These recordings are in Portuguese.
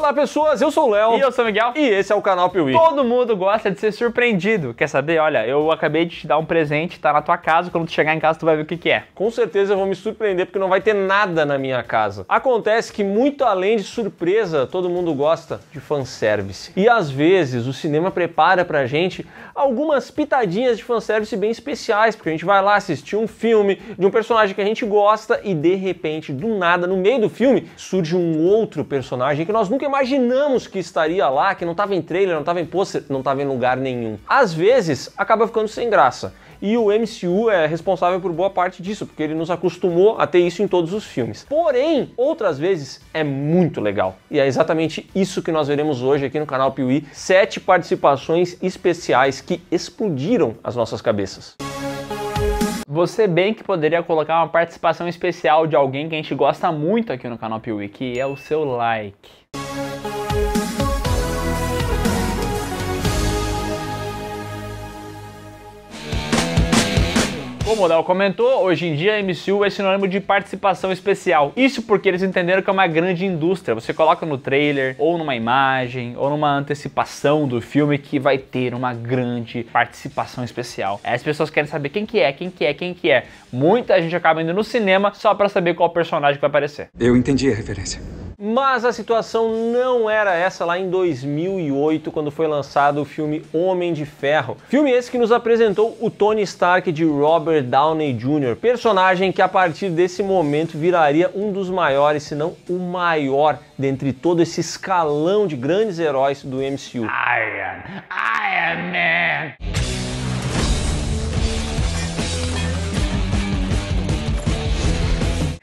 Olá pessoas, eu sou o Léo. E eu sou o Miguel. E esse é o canal Piuí. Todo mundo gosta de ser surpreendido. Quer saber? Olha, eu acabei de te dar um presente, tá na tua casa. Quando tu chegar em casa, tu vai ver o que que é. Com certeza eu vou me surpreender porque não vai ter nada na minha casa. Acontece que muito além de surpresa, todo mundo gosta de fanservice. E às vezes o cinema prepara pra gente algumas pitadinhas de fanservice bem especiais, porque a gente vai lá assistir um filme de um personagem que a gente gosta e de repente, do nada, no meio do filme, surge um outro personagem que nós nunca imaginamos que estaria lá, que não estava em trailer, não estava em pôster, não estava em lugar nenhum. Às vezes, acaba ficando sem graça. E o MCU é responsável por boa parte disso, porque ele nos acostumou a ter isso em todos os filmes. Porém, outras vezes é muito legal. E é exatamente isso que nós veremos hoje aqui no canal Piuí. 7 participações especiais que explodiram as nossas cabeças. Você bem que poderia colocar uma participação especial de alguém que a gente gosta muito aqui no canal Piuí, que é o seu like. Como o Léo comentou, hoje em dia a MCU é sinônimo de participação especial. Isso porque eles entenderam que é uma grande indústria. Você coloca no trailer, ou numa imagem, ou numa antecipação do filme que vai ter uma grande participação especial. As pessoas querem saber quem que é. Muita gente acaba indo no cinema só pra saber qual personagem vai aparecer. Eu entendi a referência. Mas a situação não era essa lá em 2008, quando foi lançado o filme Homem de Ferro. Filme esse que nos apresentou o Tony Stark de Robert Downey Jr., personagem que a partir desse momento viraria um dos maiores, se não o maior, dentre todo esse escalão de grandes heróis do MCU. Iron Man!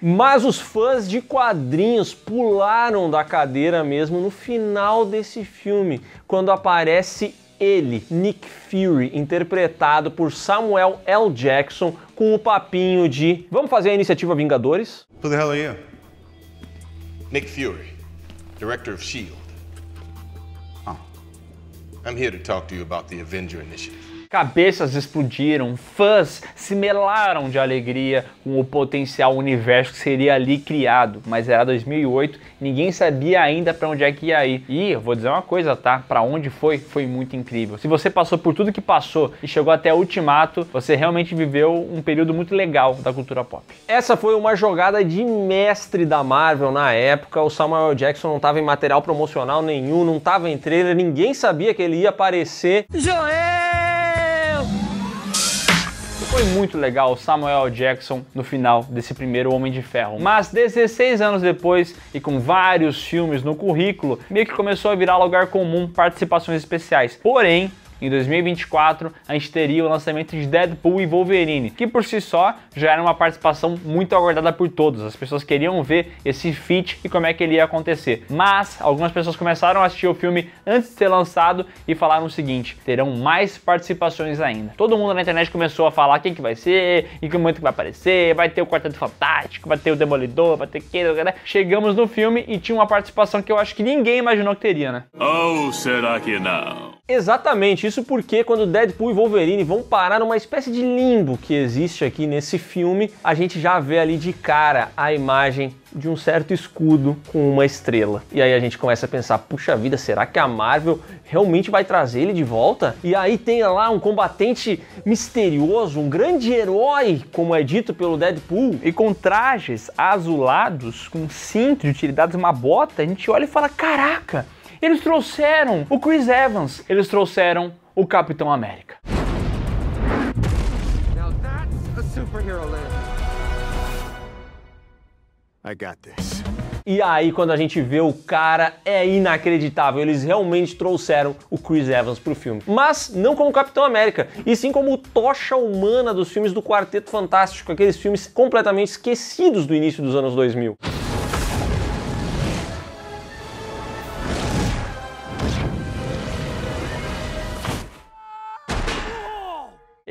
Mas os fãs de quadrinhos pularam da cadeira mesmo no final desse filme, quando aparece ele, Nick Fury, interpretado por Samuel L. Jackson, com o papinho de vamos fazer a iniciativa Vingadores? Who the hell are you? Nick Fury, Director of S.H.I.E.L.D. Oh. I'm here to talk to you about the Avenger Initiative. Cabeças explodiram, fãs se melaram de alegria com o potencial universo que seria ali criado, mas era 2008, ninguém sabia ainda para onde é que ia ir. E eu vou dizer uma coisa, tá? Para onde foi muito incrível. Se você passou por tudo que passou e chegou até o Ultimato, você realmente viveu um período muito legal da cultura pop. Essa foi uma jogada de mestre da Marvel na época. O Samuel Jackson não estava em material promocional nenhum, não estava em trailer, ninguém sabia que ele ia aparecer. Foi muito legal o Samuel Jackson no final desse primeiro Homem de Ferro. Mas 16 anos depois, e com vários filmes no currículo, meio que começou a virar lugar comum participações especiais. Porém, em 2024, a gente teria o lançamento de Deadpool e Wolverine, que por si só já era uma participação muito aguardada por todos. As pessoas queriam ver esse feat e como é que ele ia acontecer. Mas algumas pessoas começaram a assistir o filme antes de ser lançado e falaram o seguinte: terão mais participações ainda. Todo mundo na internet começou a falar quem que vai ser, em que momento que vai aparecer, vai ter o Quarteto Fantástico, vai ter o Demolidor, vai ter que... Chegamos no filme e tinha uma participação que eu acho que ninguém imaginou que teria, né? Ou será que não? Exatamente, isso porque quando Deadpool e Wolverine vão parar numa espécie de limbo que existe aqui nesse filme, a gente já vê ali de cara a imagem de um certo escudo com uma estrela. E aí a gente começa a pensar, puxa vida, será que a Marvel realmente vai trazer ele de volta? E aí tem lá um combatente misterioso, um grande herói, como é dito pelo Deadpool. E com trajes azulados, com cinto de utilidades, uma bota, a gente olha e fala, caraca! Eles trouxeram o Chris Evans, eles trouxeram o Capitão América. Now that's a superhero land. I got this. E aí quando a gente vê o cara, é inacreditável, eles realmente trouxeram o Chris Evans pro filme. Mas não como Capitão América, e sim como tocha humana dos filmes do Quarteto Fantástico, aqueles filmes completamente esquecidos do início dos anos 2000.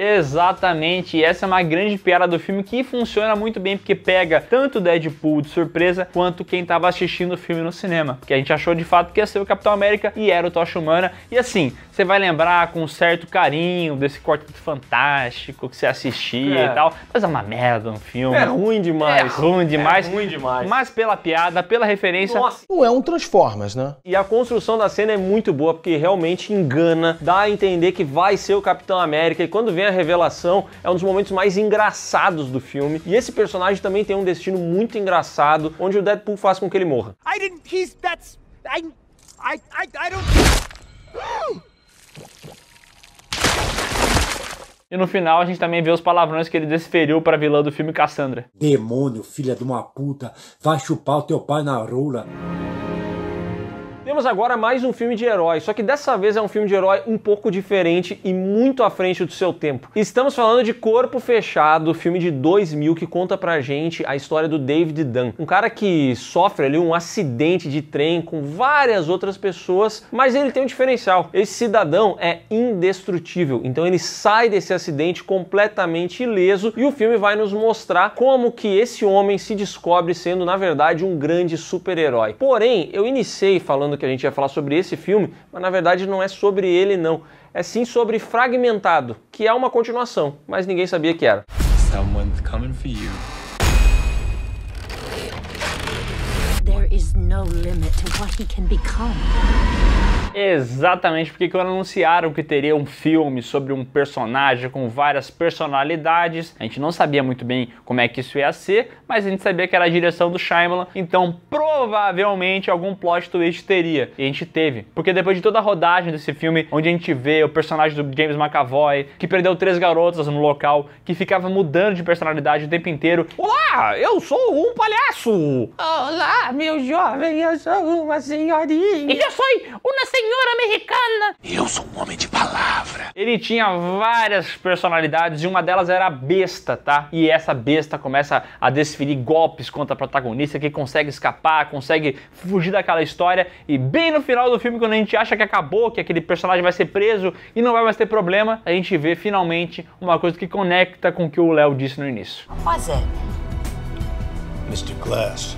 Exatamente, e essa é uma grande piada do filme que funciona muito bem, porque pega tanto o Deadpool de surpresa, quanto quem tava assistindo o filme no cinema, que a gente achou de fato que ia ser o Capitão América e era o Tocha Humana. E assim, você vai lembrar com um certo carinho desse Quarteto Fantástico que você assistia e tal, mas é uma merda um filme. É ruim demais. É ruim demais. É ruim demais. Mas pela piada, pela referência... Nossa. Não é um Transformers, né? E a construção da cena é muito boa, porque realmente engana, dá a entender que vai ser o Capitão América, e quando vem a revelação, é um dos momentos mais engraçados do filme. E esse personagem também tem um destino muito engraçado, onde o Deadpool faz com que ele morra. E no final a gente também vê os palavrões que ele desferiu pra vilã do filme Cassandra. Demônio, filha de uma puta, vai chupar o teu pai na rola. Temos agora mais um filme de herói, só que dessa vez é um filme de herói um pouco diferente e muito à frente do seu tempo. Estamos falando de Corpo Fechado, filme de 2000 que conta pra gente a história do David Dunn. Um cara que sofre ali um acidente de trem com várias outras pessoas, mas ele tem um diferencial. Esse cidadão é indestrutível, então ele sai desse acidente completamente ileso e o filme vai nos mostrar como que esse homem se descobre sendo, na verdade, um grande super-herói. Porém, eu iniciei falando que a gente ia falar sobre esse filme, mas na verdade não é sobre ele não, é sim sobre Fragmentado, que é uma continuação, mas ninguém sabia que era. Someone's coming for you. There is no limit to what he can become. Exatamente, porque quando anunciaram que teria um filme sobre um personagem com várias personalidades, a gente não sabia muito bem como é que isso ia ser, mas a gente sabia que era a direção do Shyamalan, então provavelmente algum plot twist teria, e a gente teve, porque depois de toda a rodagem desse filme, onde a gente vê o personagem do James McAvoy, que perdeu 3 garotas no local, que ficava mudando de personalidade o tempo inteiro. Olá, eu sou um palhaço! Olá, meu jovem, eu sou uma senhorinha. E eu sou uma senhora americana. Eu sou um homem de palavra. Ele tinha várias personalidades e uma delas era a besta, tá? E essa besta começa a desferir golpes contra a protagonista, que consegue escapar, consegue fugir daquela história, e bem no final do filme, quando a gente acha que acabou, que aquele personagem vai ser preso e não vai mais ter problema, a gente vê finalmente uma coisa que conecta com o que o Léo disse no início. What's it? Mr. Glass.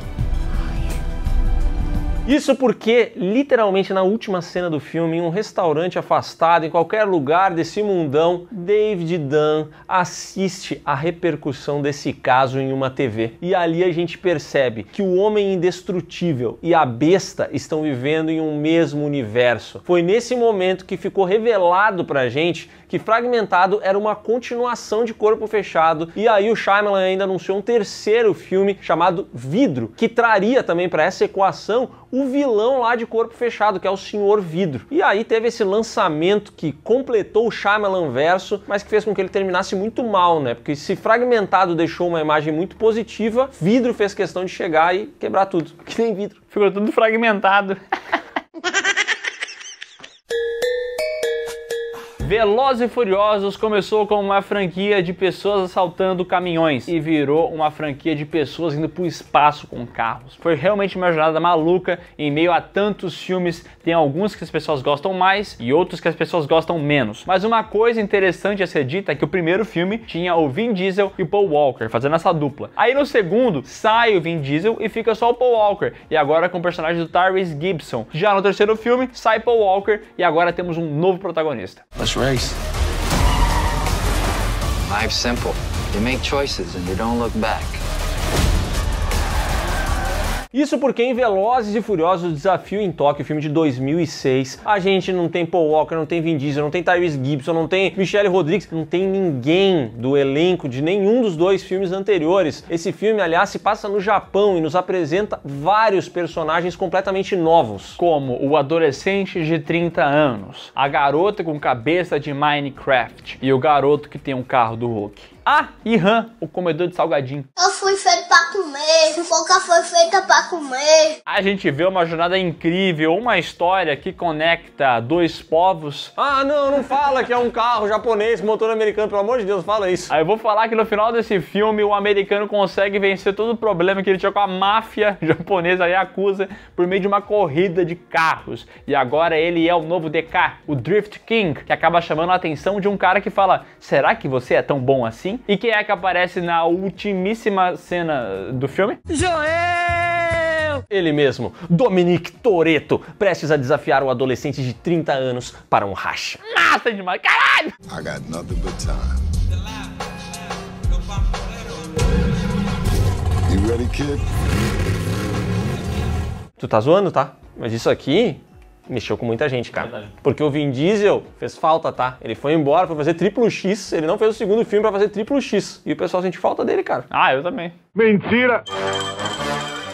Isso porque, literalmente na última cena do filme, em um restaurante afastado, em qualquer lugar desse mundão, David Dunn assiste a repercussão desse caso em uma TV. E ali a gente percebe que o homem indestrutível e a besta estão vivendo em um mesmo universo. Foi nesse momento que ficou revelado pra gente que Fragmentado era uma continuação de Corpo Fechado, e aí o Shyamalan ainda anunciou um terceiro filme chamado Vidro, que traria também para essa equação o vilão lá de Corpo Fechado, que é o Senhor Vidro. E aí teve esse lançamento que completou o Shyamalan verso, mas que fez com que ele terminasse muito mal, né? Porque se Fragmentado deixou uma imagem muito positiva, Vidro fez questão de chegar e quebrar tudo, que nem vidro. Ficou tudo fragmentado. Velozes e Furiosos começou como uma franquia de pessoas assaltando caminhões e virou uma franquia de pessoas indo para o espaço com carros. Foi realmente uma jornada maluca. Em meio a tantos filmes, tem alguns que as pessoas gostam mais e outros que as pessoas gostam menos. Mas uma coisa interessante a ser dita é que o primeiro filme tinha o Vin Diesel e o Paul Walker fazendo essa dupla. Aí no segundo sai o Vin Diesel e fica só o Paul Walker, e agora com o personagem do Tyrese Gibson. Já no terceiro filme sai Paul Walker e agora temos um novo protagonista. Race. Life's simple. You make choices and you don't look back. Isso porque em Velozes e Furiosos, o Desafio em Tóquio, filme de 2006, a gente não tem Paul Walker, não tem Vin Diesel, não tem Tyrese Gibson, não tem Michelle Rodrigues, não tem ninguém do elenco de nenhum dos dois filmes anteriores. Esse filme, aliás, se passa no Japão e nos apresenta vários personagens completamente novos, como o adolescente de 30 anos, a garota com cabeça de Minecraft e o garoto que tem um carro do Hulk. Ah, e Han, o comedor de salgadinho. Eu fui feito pra comer, pipoca foi feita pra comer. A gente vê uma jornada incrível, uma história que conecta dois povos. Ah, não fala que é um carro japonês com motor americano, pelo amor de Deus, fala isso. Aí eu vou falar que no final desse filme o americano consegue vencer todo o problema que ele tinha com a máfia japonesa Yakuza por meio de uma corrida de carros. E agora ele é o novo DK, o Drift King, que acaba chamando a atenção de um cara que fala: será que você é tão bom assim? E quem é que aparece na ultimíssima cena do filme? Joel! Ele mesmo, Dominic Toretto, prestes a desafiar o adolescente de 30 anos para um racha. Massa demais, caralho! I got nothing but time. You ready, kid? Tu tá zoando, tá? Mas isso aqui mexeu com muita gente, cara. Verdade. Porque o Vin Diesel fez falta, tá? Ele foi embora pra fazer Triplo X, ele não fez o segundo filme pra fazer Triplo X. E o pessoal sente falta dele, cara. Ah, eu também. Mentira!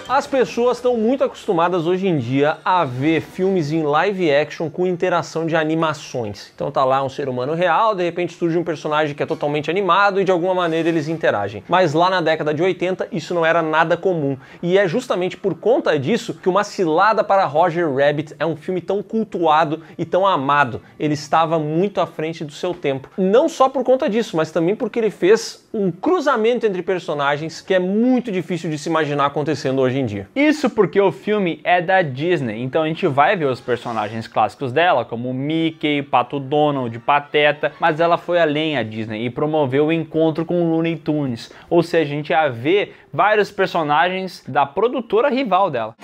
As pessoas estão muito acostumadas hoje em dia a ver filmes em live action com interação de animações. Então tá lá um ser humano real, de repente surge um personagem que é totalmente animado e de alguma maneira eles interagem. Mas lá na década de 80 isso não era nada comum. E é justamente por conta disso que Uma Cilada para Roger Rabbit é um filme tão cultuado e tão amado. Ele estava muito à frente do seu tempo. Não só por conta disso, mas também porque ele fez um cruzamento entre personagens que é muito difícil de se imaginar acontecendo hoje em dia. Isso porque o filme é da Disney, então a gente vai ver os personagens clássicos dela, como Mickey, Pato Donald, Pateta, mas ela foi além a Disney e promoveu o encontro com o Looney Tunes, ou seja, a gente ia ver vários personagens da produtora rival dela.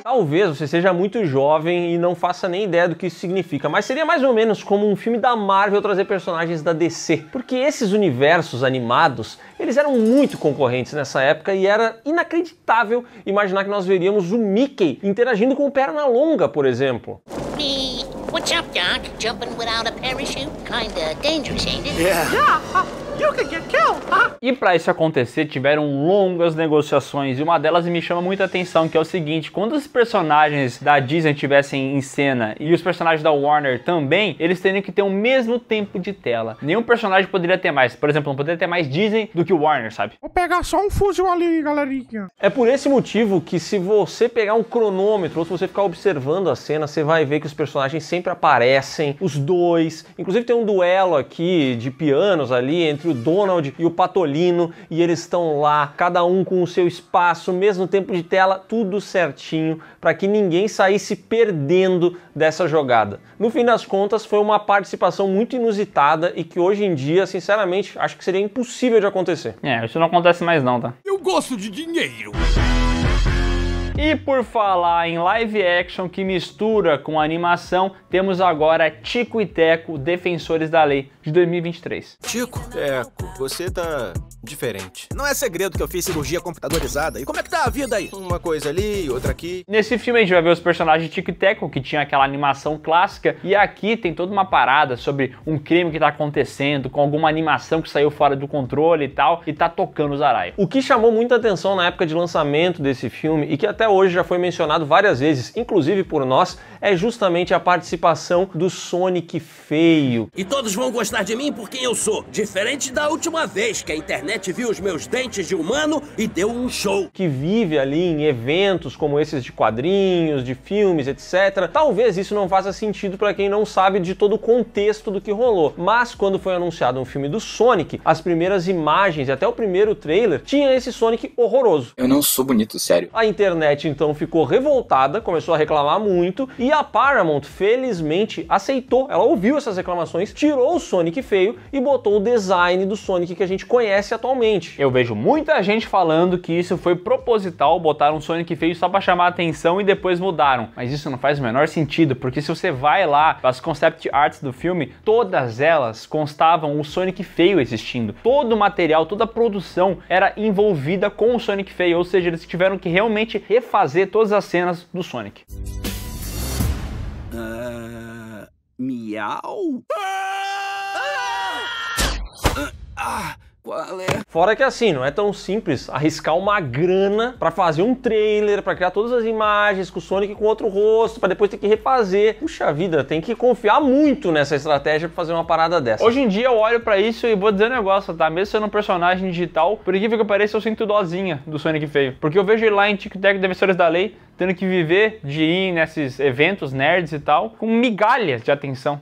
Talvez você seja muito jovem e não faça nem ideia do que isso significa, mas seria mais ou menos como um filme da Marvel trazer personagens da DC, porque esses universos animados, eles eram muito concorrentes nessa época e era inacreditável imaginar que nós veríamos o Mickey interagindo com o Pernalonga, por exemplo. What's up, Doc? Jumping without a parachute? Kinda dangerous, ain't it? Yeah, you could get killed, huh? E para isso acontecer, tiveram longas negociações e uma delas me chama muita atenção, que é o seguinte: quando os personagens da Disney estivessem em cena e os personagens da Warner também, eles teriam que ter o mesmo tempo de tela. Nenhum personagem poderia ter mais. Por exemplo, não poderia ter mais Disney do que o Warner, sabe? Vou pegar só um fuzil ali, galerinha. É por esse motivo que se você pegar um cronômetro ou se você ficar observando a cena, você vai ver que os personagens sempre aparecem, os dois. Inclusive tem um duelo aqui de pianos ali entre o Donald e o Patolino e eles estão lá, cada um com o seu espaço, mesmo tempo de tela, tudo certinho, para que ninguém saísse perdendo dessa jogada. No fim das contas, foi uma participação muito inusitada e que hoje em dia, sinceramente, acho que seria impossível de acontecer. É, isso não acontece mais não, tá? Eu gosto de dinheiro. E por falar em live action que mistura com animação, temos agora Tico e Teco, Defensores da Lei, de 2023. Tico, Teco, você tá diferente. Não é segredo que eu fiz cirurgia computadorizada. E como é que tá a vida aí? Uma coisa ali, outra aqui. Nesse filme a gente vai ver os personagens de Tico e Teco, que tinha aquela animação clássica, e aqui tem toda uma parada sobre um crime que tá acontecendo, com alguma animação que saiu fora do controle e tal, e tá tocando os araios. O que chamou muita atenção na época de lançamento desse filme, e que até hoje já foi mencionado várias vezes, inclusive por nós, é justamente a participação do Sonic feio. E todos vão gostar de mim por quem eu sou, diferente da última vez que a internet viu os meus dentes de humano e deu um show. Que vive ali em eventos como esses de quadrinhos, de filmes, etc. Talvez isso não faça sentido para quem não sabe de todo o contexto do que rolou, mas quando foi anunciado um filme do Sonic, as primeiras imagens e até o primeiro trailer tinha esse Sonic horroroso. Eu não sou bonito, sério. A internet então ficou revoltada, começou a reclamar muito e a Paramount felizmente aceitou, ela ouviu essas reclamações, tirou o Sonic feio e botou o design do Sonic que a gente conhece atualmente. Eu vejo muita gente falando que isso foi proposital, botaram um Sonic feio só pra chamar a atenção e depois mudaram, mas isso não faz o menor sentido, porque se você vai lá as concept arts do filme, todas elas constavam o Sonic feio existindo. Todo o material, toda a produção era envolvida com o Sonic feio, ou seja, eles tiveram que realmente refazer todas as cenas do Sonic. Miau? Qual é? Fora que assim, não é tão simples arriscar uma grana pra fazer um trailer, pra criar todas as imagens com o Sonic com outro rosto, pra depois ter que refazer. Puxa vida, tem que confiar muito nessa estratégia pra fazer uma parada dessa. Hoje em dia eu olho pra isso e vou dizer um negócio, tá? Mesmo sendo um personagem digital, por incrível que pareça, eu sinto dozinha do Sonic feio. Porque eu vejo ele lá em Tic Tac Defensores da Lei, tendo que viver de ir nesses eventos nerds e tal, com migalhas de atenção.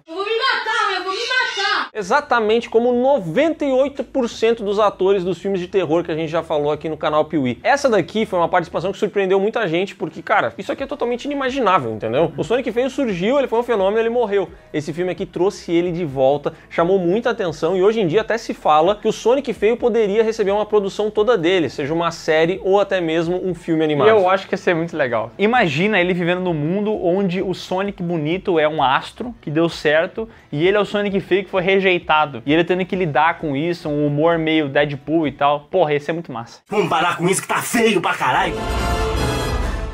Exatamente como 98% dos atores dos filmes de terror que a gente já falou aqui no canal Piuí. Essa daqui foi uma participação que surpreendeu muita gente, porque, cara, isso aqui é totalmente inimaginável, entendeu? O Sonic feio surgiu, ele foi um fenômeno, ele morreu. Esse filme aqui trouxe ele de volta, chamou muita atenção e hoje em dia até se fala que o Sonic feio poderia receber uma produção toda dele, seja uma série ou até mesmo um filme animado. E eu acho que ia ser muito legal. Imagina ele vivendo num mundo onde o Sonic bonito é um astro que deu certo e ele é o Sonic feio que foi rejeitado. E ele tendo que lidar com isso, um humor meio Deadpool e tal. Porra, ia ser muito massa. Vamos parar com isso que tá feio pra caralho.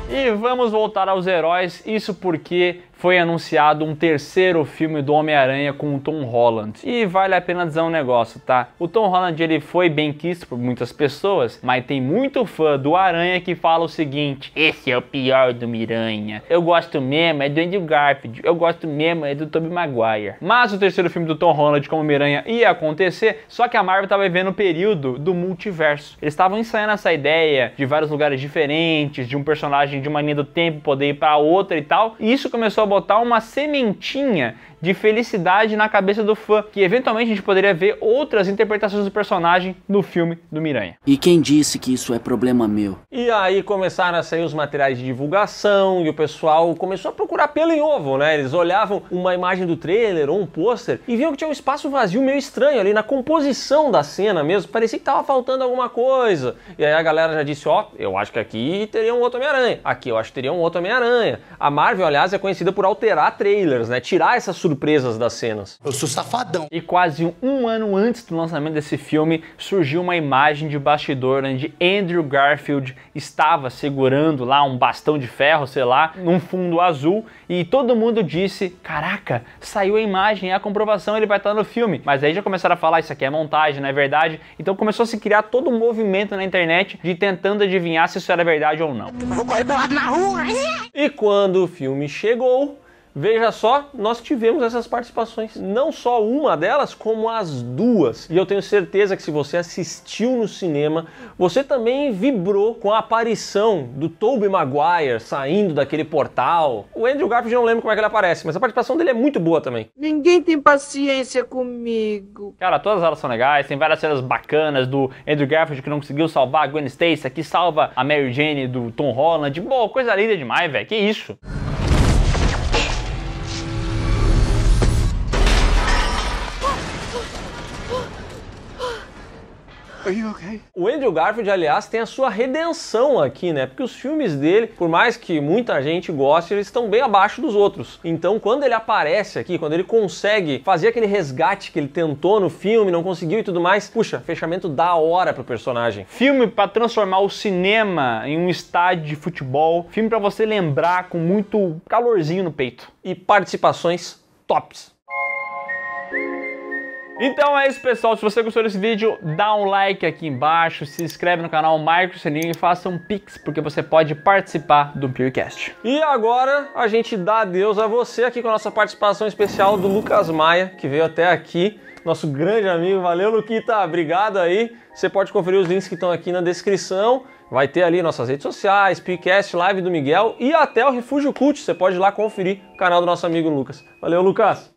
E vamos voltar aos heróis, isso porque foi anunciado um terceiro filme do Homem-Aranha com o Tom Holland. E vale a pena dizer um negócio, tá? O Tom Holland, ele foi bem quisto por muitas pessoas, mas tem muito fã do Aranha que fala o seguinte: esse é o pior do Miranha. Eu gosto mesmo é do Andrew Garfield, eu gosto mesmo é do Tobey Maguire. Mas o terceiro filme do Tom Holland como Miranha ia acontecer, só que a Marvel estava vivendo o período do multiverso. Eles estavam ensaiando essa ideia de vários lugares diferentes, de um personagem de uma linha do tempo poder ir para outra e tal. E isso começou a botar uma sementinha de felicidade na cabeça do fã, que eventualmente a gente poderia ver outras interpretações do personagem no filme do Miranha. E quem disse que isso é problema meu? E aí começaram a sair os materiais de divulgação e o pessoal começou a procurar pelo em ovo, né? Eles olhavam uma imagem do trailer ou um pôster e viam que tinha um espaço vazio meio estranho ali na composição da cena mesmo, parecia que tava faltando alguma coisa. E aí a galera já disse, ó, eu acho que aqui teria um outro Homem-Aranha, aqui eu acho que teria um outro Homem-Aranha. A Marvel, aliás, é conhecida por alterar trailers, né? Tirar essas surpresas das cenas. Eu sou safadão. E quase um ano antes do lançamento desse filme, surgiu uma imagem de bastidor onde Andrew Garfield estava segurando lá um bastão de ferro, sei lá, num fundo azul, e todo mundo disse, caraca, saiu a imagem, é a comprovação, ele vai estar no filme. Mas aí já começaram a falar, isso aqui é montagem, não é verdade? Então começou a se criar todo um movimento na internet de tentando adivinhar se isso era verdade ou não. Vou correr pelado na rua. E quando o filme chegou, veja só, nós tivemos essas participações. Não só uma delas, como as duas. E eu tenho certeza que se você assistiu no cinema, você também vibrou com a aparição do Tobey Maguire saindo daquele portal. O Andrew Garfield, eu não lembro como é que ele aparece, mas a participação dele é muito boa também. Ninguém tem paciência comigo. Cara, todas elas são legais, tem várias cenas bacanas do Andrew Garfield que não conseguiu salvar a Gwen Stacy, que salva a Mary Jane do Tom Holland. Boa, coisa linda demais, velho, que isso? O Andrew Garfield, aliás, tem a sua redenção aqui, né? Porque os filmes dele, por mais que muita gente goste, eles estão bem abaixo dos outros. Então, quando ele aparece aqui, quando ele consegue fazer aquele resgate que ele tentou no filme, não conseguiu e tudo mais, puxa, fechamento da hora pro personagem. Filme pra transformar o cinema em um estádio de futebol, filme pra você lembrar com muito calorzinho no peito. E participações tops. Então é isso, pessoal. Se você gostou desse vídeo, dá um like aqui embaixo, se inscreve no canal, marca o sininho e faça um pix, porque você pode participar do PewCast. E agora a gente dá adeus a você aqui com a nossa participação especial do Lucas Maia, que veio até aqui, nosso grande amigo. Valeu, Luquita, obrigado aí. Você pode conferir os links que estão aqui na descrição. Vai ter ali nossas redes sociais, PewCast, Live do Miguel e até o Refúgio Cult. Você pode ir lá conferir o canal do nosso amigo Lucas. Valeu, Lucas!